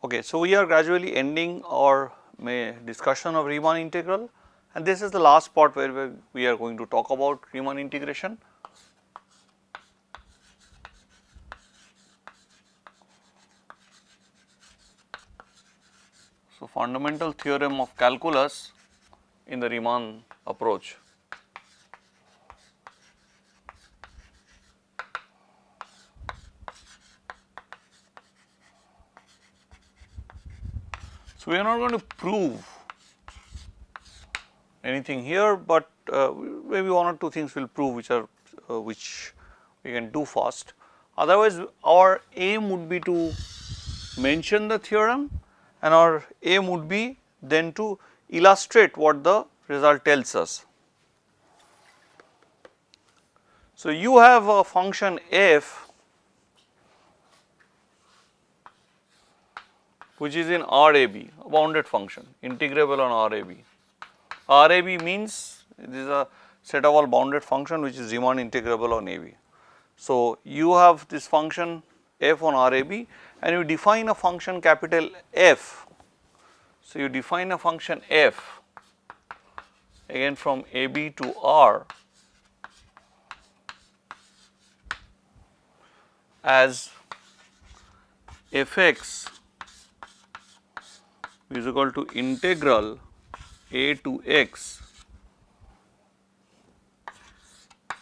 Okay, so we are gradually ending our discussion of Riemann integral, and this is the last part where we are going to talk about Riemann integration. So, fundamental theorem of calculus in the Riemann approach. So, we are not going to prove anything here, but maybe one or two things we will prove which we can do fast. Otherwise, our aim would be to mention the theorem, and our aim would be then to illustrate what the result tells us. So, you have a function f which is in RAB, a bounded function, integrable on RAB. RAB means this is a set of all bounded function which is Riemann integrable on AB. So, you have this function f on RAB and you define a function capital F. So, you define a function f again from AB to R as fx is equal to integral a to x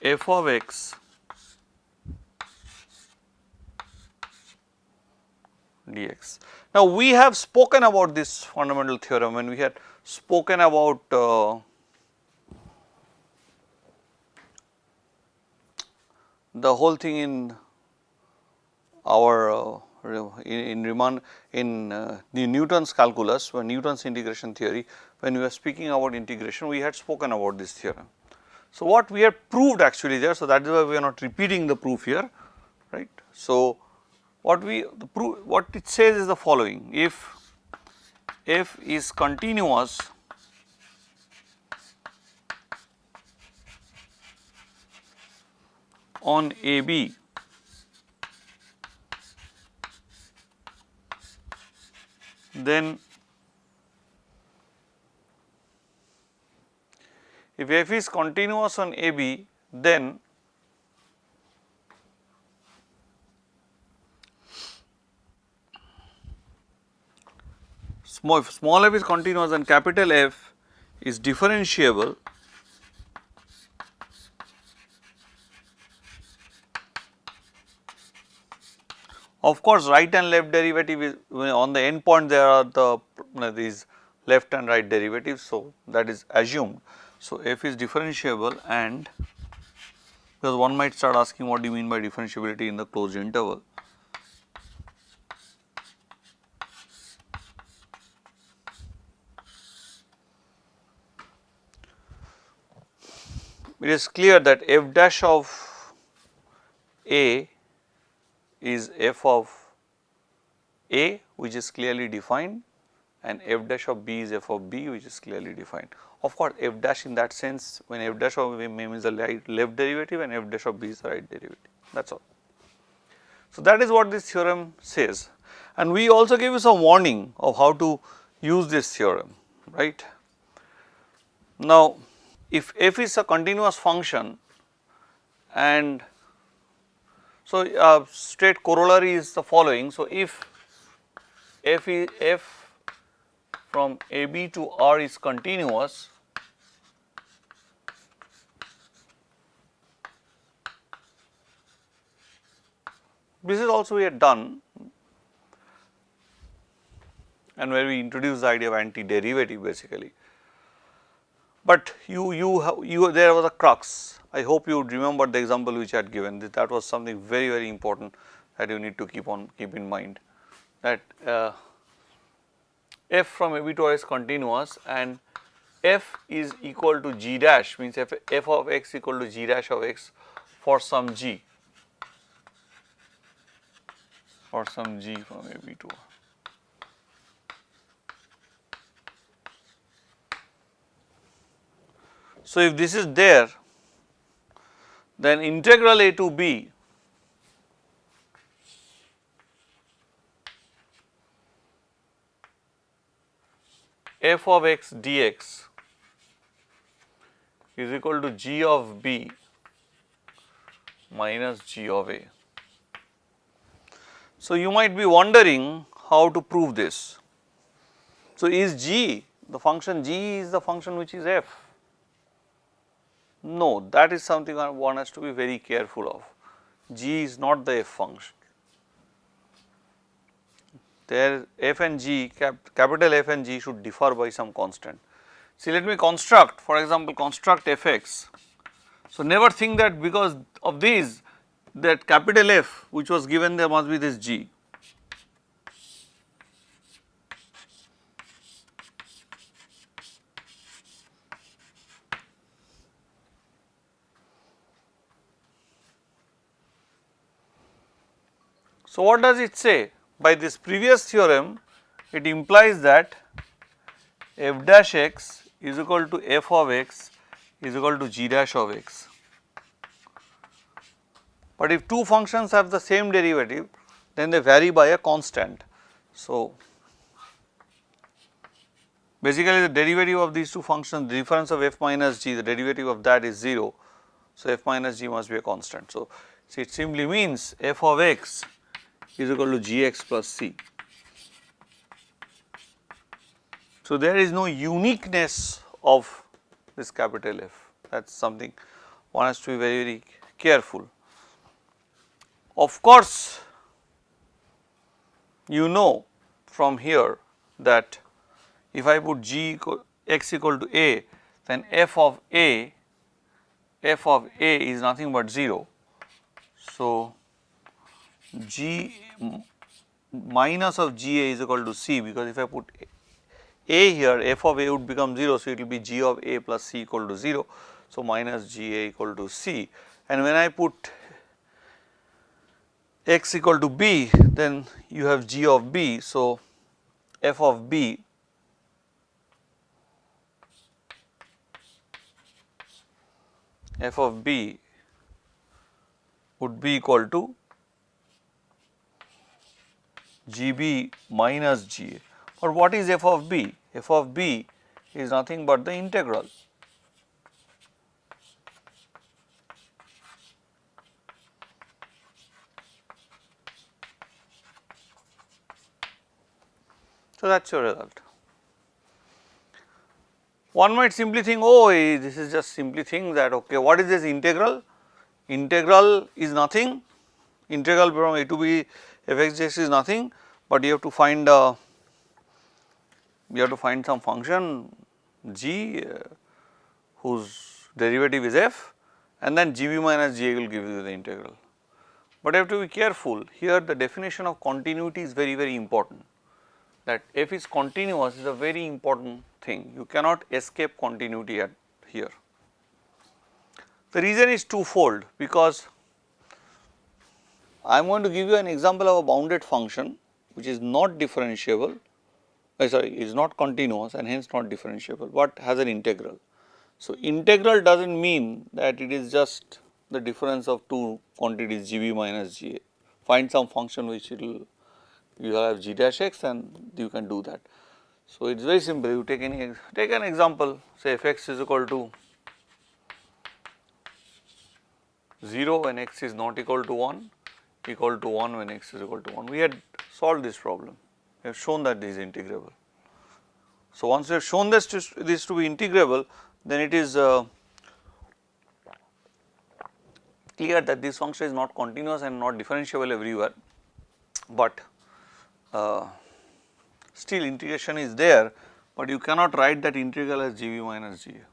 f of x dx. Now, we have spoken about this fundamental theorem when we had spoken about the whole thing in our in Riemann in the Newton's calculus, when Newton's integration theory, when we were speaking about integration, we had spoken about this theorem. So, what we have proved actually there, so that is why we are not repeating the proof here, right. So, what it says is the following: if f is continuous on AB, then if f is continuous on AB, then small f is continuous and capital F is differentiable of course, right and left derivative is on the end point there are these left and right derivatives. So, that is assumed. So, f is differentiable, and because one might start asking what do you mean by differentiability in the closed interval. It is clear that f dash of A is f of A, which is clearly defined, and f dash of B is f of B, which is clearly defined. Of course, f dash in that sense, when f dash of A means the left derivative and f dash of B is the right derivative, that is all. So, that is what this theorem says, and we also gave you some warning of how to use this theorem, right. Now, if f is a continuous function, and so straight corollary is the following. So, if f from AB to R is continuous, this is also we had done, and where we introduced the idea of anti-derivative basically. But there was a crux. I hope you remember the example which I had given. That was something very important that you need to keep in mind, that f from AB to R is continuous and f is equal to g dash, means f of x equal to g dash of x for some g, from AB to R. So, if this is there, then integral a to b f of x dx is equal to g of b minus g of a. So, you might be wondering how to prove this. So, is g the function g is the function which is f? No, that is something one has to be very careful of. G is not the f function. There f and g, capital F and g should differ by some constant. See, let me construct, for example, construct fx. So, never think that because of these, that capital F which was given, there must be this g. So, what does it say? By this previous theorem, it implies that f dash x is equal to f of x is equal to g dash of x. But if two functions have the same derivative, then they vary by a constant. So, basically the derivative of these two functions, the difference of f minus g, the derivative of that is 0. So, f minus g must be a constant. So, it simply means f of x is equal to gx plus c. So, there is no uniqueness of this capital F, that is something one has to be very, very careful. Of course, you know from here that if I put x equal to a, then f of a is nothing but 0. So, g minus of g a is equal to c, because if I put a here, f of a would become 0. So, it will be g of a plus c equal to 0. So, minus g a equal to c, and when I put x equal to b, then you have g of b. So, f of b would be equal to gb minus ga. Or what is f of b? F of b is nothing but the integral. So, that is your result. One might simply think, oh, this is just simply think that, okay, what is this integral? Integral is nothing, integral from a to b f x dx is nothing, but you have to find some function g whose derivative is f, and then gb minus ga will give you the integral. But you have to be careful here, the definition of continuity is very, very important. That f is continuous is a very important thing, you cannot escape continuity at here. The reason is twofold, because I am going to give you an example of a bounded function which is not differentiable, is not continuous and hence not differentiable, but has an integral. So, integral does not mean that it is just the difference of two quantities gb minus ga. Find some function which it will, you have g dash x and you can do that. So, it is very simple, you take an example, say f x is equal to 0 when x is not equal to 1, equal to 1 when x is equal to 1. We had solved this problem, we have shown that this is integrable. So, once we have shown this to be integrable, then it is clear that this function is not continuous and not differentiable everywhere, but still integration is there, but you cannot write that integral as gb minus ga.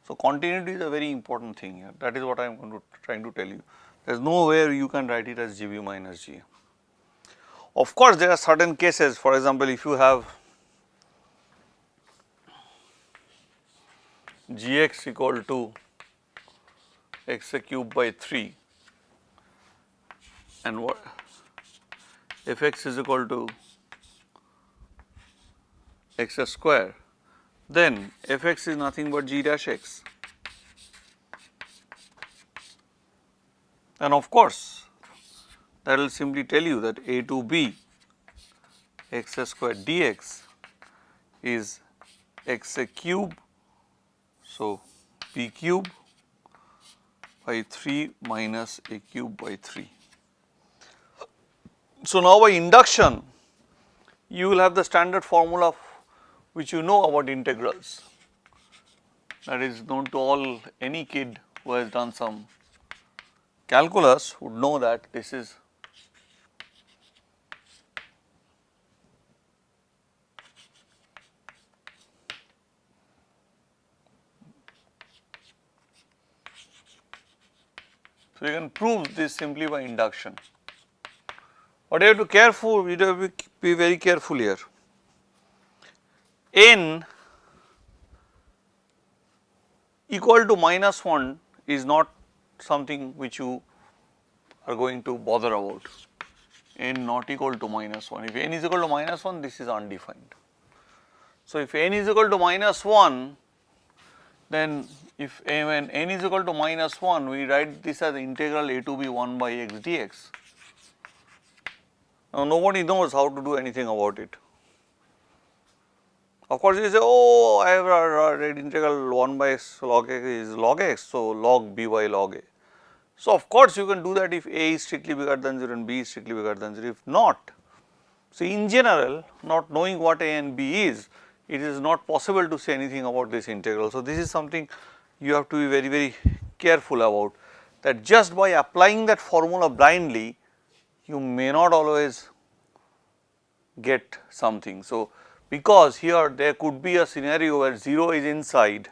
So, continuity is a very important thing here, that is what I am going to trying to tell you. There is no way you can write it as gb minus ga. Of course, there are certain cases, for example, if you have gx equal to x cube by 3 and what f x is equal to x square, then f x is nothing but g dash x. And of course, that will simply tell you that a to b x square dx is x a cube. So, p cube by 3 minus a cube by 3. So, now by induction you will have the standard formula which you know about integrals, that is known to all, any kid who has done some calculus would know that this is so you can prove this simply by induction. But you have to careful, you have to be very careful here. N equal to minus 1 is not something which you are going to bother about. N not equal to minus 1. If n is equal to minus 1, this is undefined. So, if n is equal to minus 1, then if when n is equal to minus 1, we write this as integral a to b 1 by x dx. Now, nobody knows how to do anything about it. Of course, you say, oh, I have read integral 1 by x log x is log x, so log b by log a. So, of course, you can do that if a is strictly bigger than 0 and b is strictly bigger than 0. If not, so in general, not knowing what a and b is, it is not possible to say anything about this integral. So, this is something you have to be very, very careful about, that just by applying that formula blindly, you may not always get something. So, because here there could be a scenario where 0 is inside,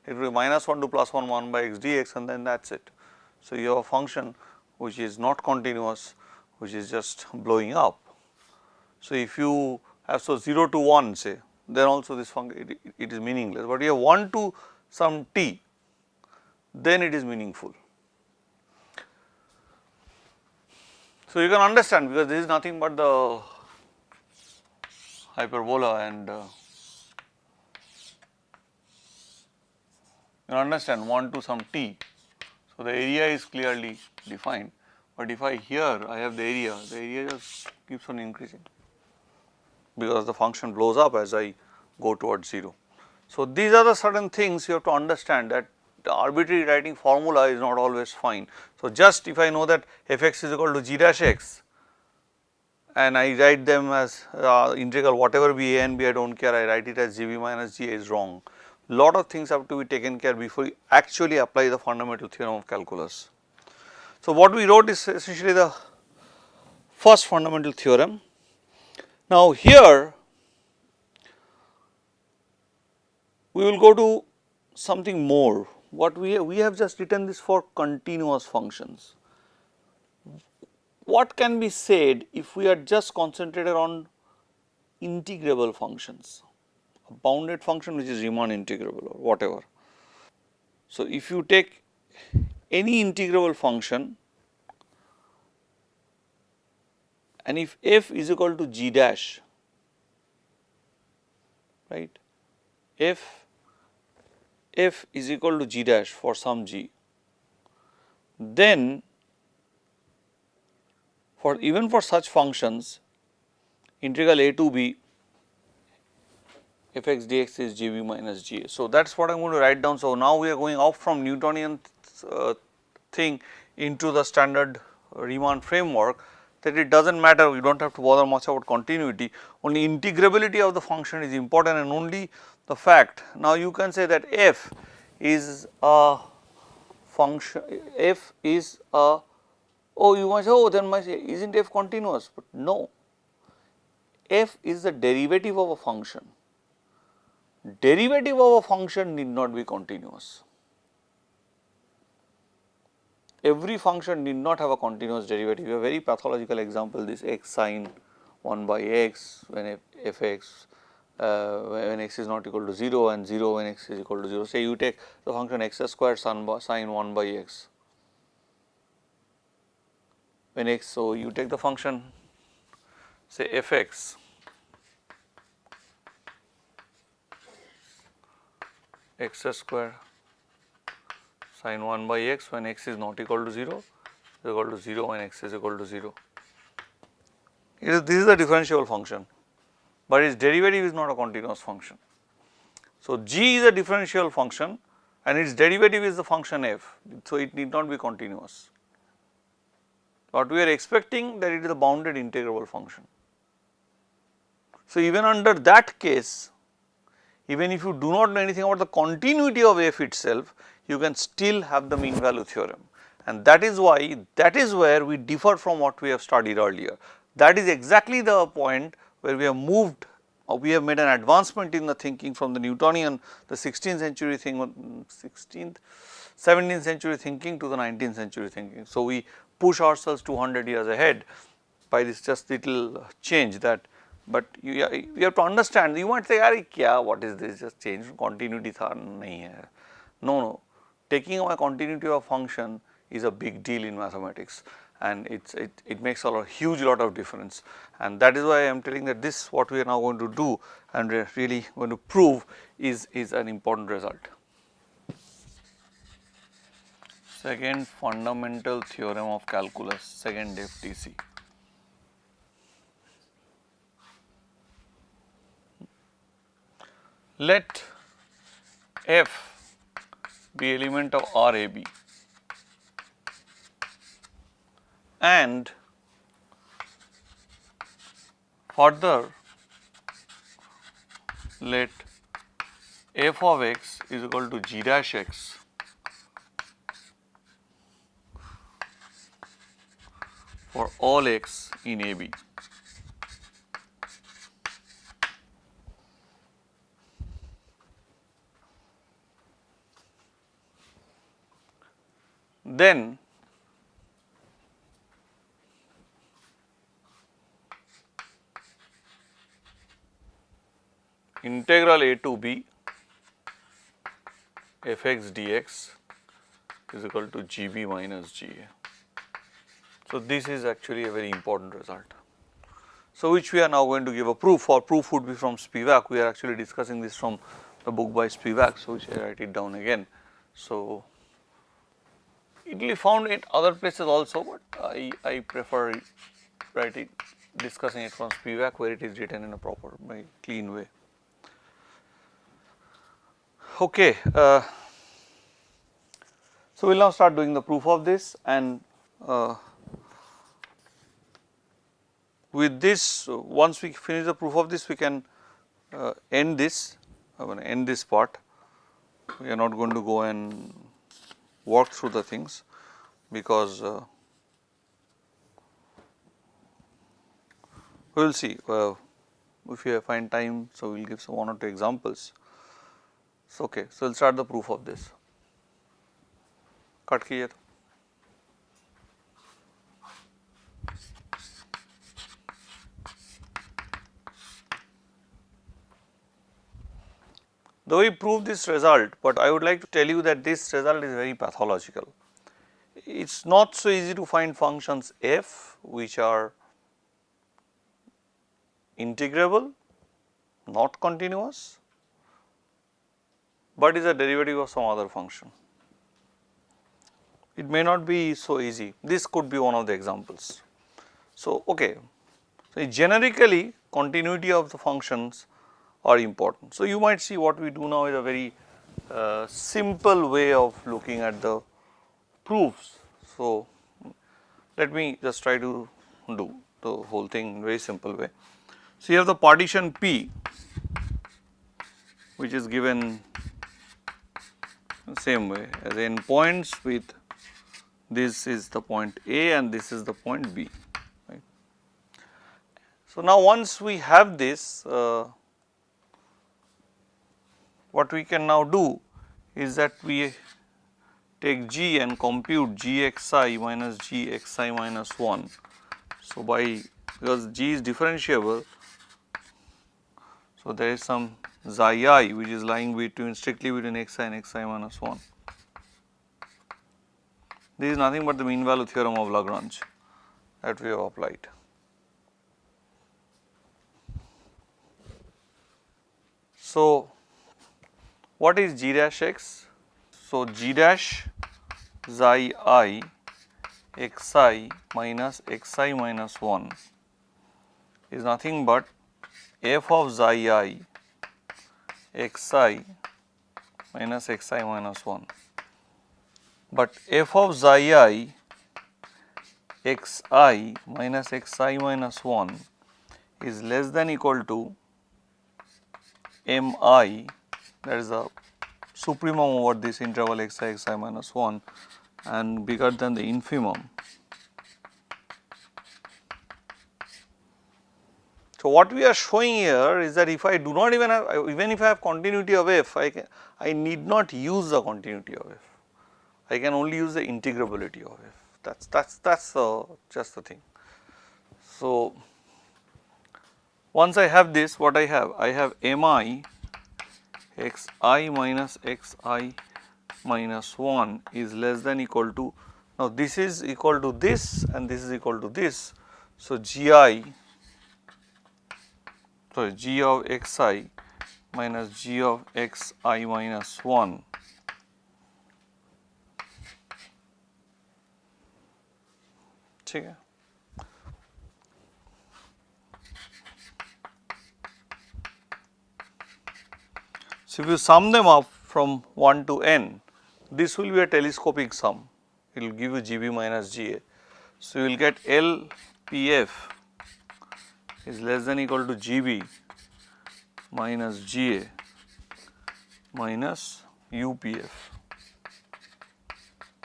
it will be minus 1 to plus 1 1 by x dx and then that is it. So, you have a function which is not continuous, which is just blowing up. So, if you have 0 to 1 say, then also this function it is meaningless, but you have 1 to some t, then it is meaningful. So, you can understand, because this is nothing but the hyperbola, and you understand 1 to some t. So, the area is clearly defined, but if I here I have the area just keeps on increasing, because the function blows up as I go towards 0. So, these are the certain things you have to understand, that the arbitrary writing formula is not always fine. So, just if I know that f x is equal to g dash x and I write them as integral whatever be a and b, I do not care, I write it as gb minus ga is wrong. Lot of things have to be taken care before you actually apply the fundamental theorem of calculus. So, what we wrote is essentially the first fundamental theorem. Now, here we will go to something more. What we have just written this for continuous functions. What can be said if we are just concentrated on integrable functions, a bounded function which is Riemann integrable or whatever. So, if you take any integrable function and if f is equal to g dash, right, f is equal to g dash for some g, then for even for such functions integral a to b f x dx is gb minus ga. So, that is what I am going to write down. So, now we are going off from Newtonian thing into the standard Riemann framework, that it does not matter, we do not have to bother much about continuity, only integrability of the function is important, and only the fact. Now, you can say that f is a function, f is a, oh you might say, oh then might say, is not f continuous, but no, f is the derivative of a function. Derivative of a function need not be continuous. Every function need not have a continuous derivative. A very pathological example, this x sine 1 by x when f x when x is not equal to 0 and 0 when x is equal to 0. Say you take the function x square sine 1 by x when x, so you take the function say f x x square sin 1 by x when x is not equal to 0 is equal to 0 when x is equal to 0. This is a differentiable function, but its derivative is not a continuous function. So, g is a differential function and its derivative is the function f, so it need not be continuous. But we are expecting that it is a bounded integrable function. So, even under that case, even if you do not know anything about the continuity of f itself, you can still have the mean value theorem, and that is why, that is where we differ from what we have studied earlier. That is exactly the point where we have moved, we have made an advancement in the thinking from the Newtonian, the 16th century thing, 16th, 17th century thinking to the 19th century thinking. So, we push ourselves 200 years ahead by this just little change that, but you have to understand, you might say, "Arey kya, what is this, just change, continuity tha nahi hai." No, taking away continuity of function is a big deal in mathematics, and it makes a huge lot of difference, and that is why I am telling that this what we are now going to do and we are really going to prove is an important result. Second fundamental theorem of calculus, second FTC. Let f be element of RAB and further let f of x is equal to g dash x for all x in AB. Then integral a to b fx dx is equal to gb minus ga. So, this is actually a very important result. So, which we are now going to give a proof, or proof would be from Spivak. We are actually discussing this from the book by Spivak, so which I write it down again. So, it will be found in other places also, but I prefer writing, discussing it from Spivak where it is written in a proper, very clean way. Okay, so we will now start doing the proof of this, and with this, once we finish the proof of this, we can end this. I am going to end this part. We are not going to go and work through the things, because we will see if we find time. So, we will give some 1 or 2 examples. So, okay, so we will start the proof of this. Cut kijiye to. Though we prove this result, but I would like to tell you that this result is very pathological. It is not so easy to find functions f which are integrable, not continuous, but is a derivative of some other function. It may not be so easy. This could be one of the examples. So, okay. So, generically continuity of the functions are important. So, you might see what we do now is a very simple way of looking at the proofs. So, let me just try to do the whole thing in a very simple way. So, you have the partition P, which is given the same way as endpoints with this is the point A and this is the point B. Right. So, now once we have this, what we can now do is that we take G and compute Gxi minus Gxi minus 1. So, by because G is differentiable, so there is some xi I which is lying between strictly between xi and xi minus 1. This is nothing but the mean value theorem of Lagrange that we have applied. So, What is g dash x? So, g dash xi I xi minus xi minus 1 is nothing but f of xi I xi minus xi minus 1, but f of xi I xi minus xi minus 1 is less than equal to mi, that is the supremum over this interval xi minus 1 and bigger than the infimum. So, what we are showing here is that if I do not even have, even if I have continuity of f, I need not use the continuity of f, I can only use the integrability of f, that's just the thing. So, once I have this, what I have mi xi minus xi minus 1 is less than equal to, now this is equal to this and this is equal to this. So, g of xi minus g of xi minus 1 ठीक है. So, if you sum them up from 1 to n, this will be a telescopic sum, it will give you GB minus GA. So, you will get LPF is less than equal to GB minus GA minus UPF.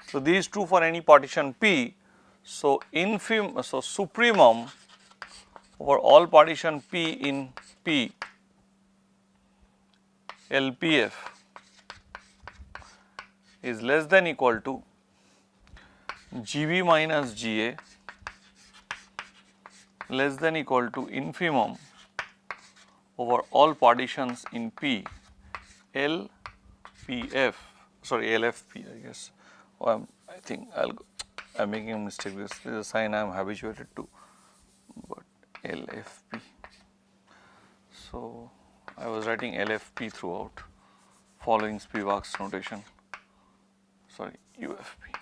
So, these true for any partition P. So, supremum over all partition P in P, LPF is less than equal to GB minus GA less than equal to infimum over all partitions in P, LPF, sorry LFP I guess. Oh, I think I am making a mistake, this is a sign I am habituated to, but LFP. So, I was writing LFP throughout following Spivak's notation, sorry UFP.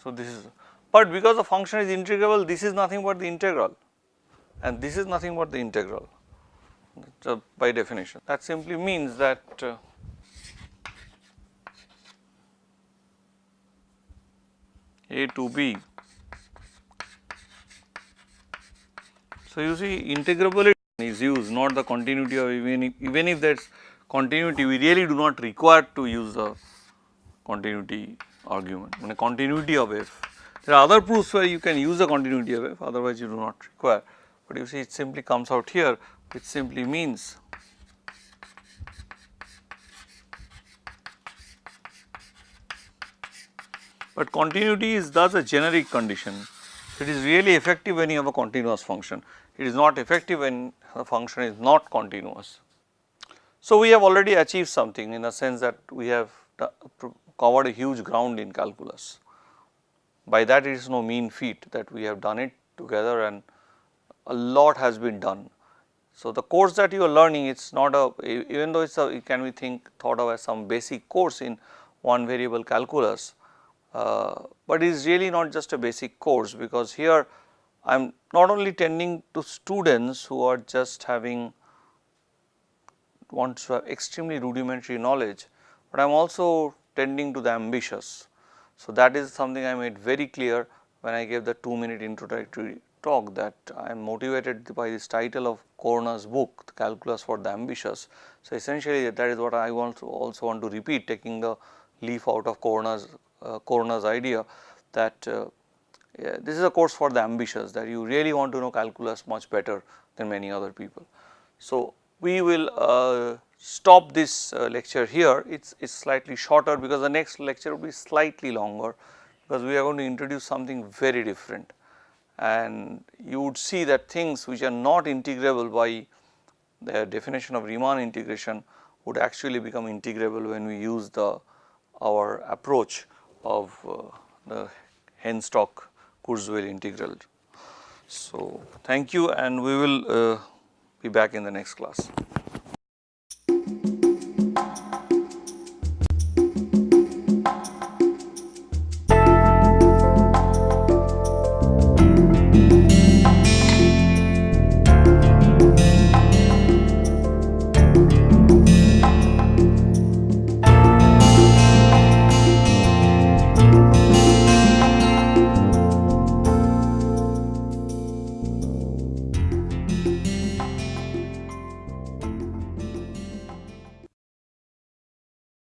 So, this is, but because the function is integrable, this is nothing but the integral and this is nothing but the integral by definition. That simply means that A to B. So, you see integrability is used, not the continuity of, even if that is continuity, we really do not require to use the continuity argument, I mean continuity of f. There are other proofs where you can use the continuity of f, otherwise you do not require, but you see it simply comes out here, which simply means but continuity is thus a generic condition. It is really effective when you have a continuous function, it is not effective when the function is not continuous. So, we have already achieved something in the sense that we have covered a huge ground in calculus. By that it is no mean feat that we have done it together and a lot has been done. So, the course that you are learning, it is not a, even though it can be thought of as some basic course in one variable calculus, but it is really not just a basic course, because here I am not only tending to students who are just wants to have extremely rudimentary knowledge, but I am also tending to the ambitious. So, that is something I made very clear when I gave the 2-minute introductory talk, that I am motivated by this title of Corner's book, The Calculus for the Ambitious. So, essentially that is what I also want to repeat, taking the leaf out of Corner's idea that this is a course for the ambitious, that you really want to know calculus much better than many other people. So, we will stop this lecture here, it is slightly shorter because the next lecture will be slightly longer, because we are going to introduce something very different and you would see that things which are not integrable by the definition of Riemann integration would actually become integrable when we use our approach of the Henstock-Kurzweil integral. So, thank you and we will be back in the next class.